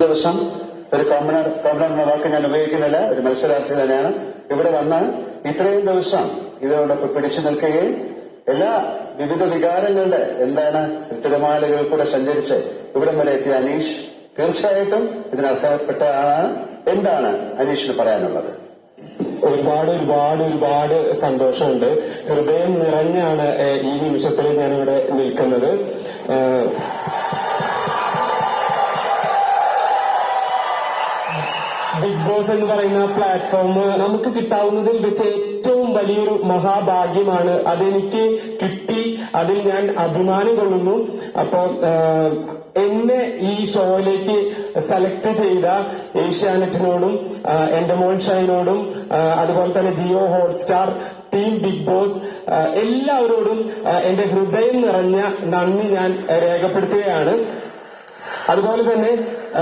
ദിവസം ഒരു കോമണർ എന്ന വാക്ക് ഞാൻ ഉപയോഗിക്കുന്നില്ല, ഒരു മത്സരാർത്ഥി തന്നെയാണ്. ഇവിടെ വന്ന് ഇത്രയും ദിവസം ഇതോടൊപ്പം പിടിച്ചു നിൽക്കുകയും എല്ലാ വിവിധ വികാരങ്ങളുടെ തിരമാലകളിൽ കൂടെ സഞ്ചരിച്ച് ഇവിടം വരെ എത്തിയ അനീഷ് തീർച്ചയായിട്ടും ഇതിനർഹപ്പെട്ടതാണ്. എന്താണ് അനീഷിന് പറയാനുള്ളത്? ഒരുപാട് സന്തോഷമുണ്ട്. ഹൃദയം നിറഞ്ഞാണ് ഈ നിമിഷത്തിൽ ഞാനിവിടെ നിൽക്കുന്നത്. ബിഗ് ബോസ് എന്ന് പറയുന്ന പ്ലാറ്റ്ഫോം നമുക്ക് കിട്ടാവുന്നതിൽ വെച്ച് ഏറ്റവും വലിയൊരു മഹാഭാഗ്യമാണ്. അതെനിക്ക് കിട്ടി, അതിൽ ഞാൻ അഭിമാനം കൊള്ളുന്നു. അപ്പോ എന്നെ ഈ ഷോയിലേക്ക് സെലക്ട് ചെയ്ത ഏഷ്യാനെറ്റിനോടും എന്റെ മോൾ ഷൈനോടും അതുപോലെ തന്നെ ജിയോ ഹോട്ട്സ്റ്റാർ ടീം ബിഗ് ബോസ് എല്ലാവരോടും എന്റെ ഹൃദയം നിറഞ്ഞ നന്ദി ഞാൻ രേഖപ്പെടുത്തുകയാണ്. അതുപോലെ തന്നെ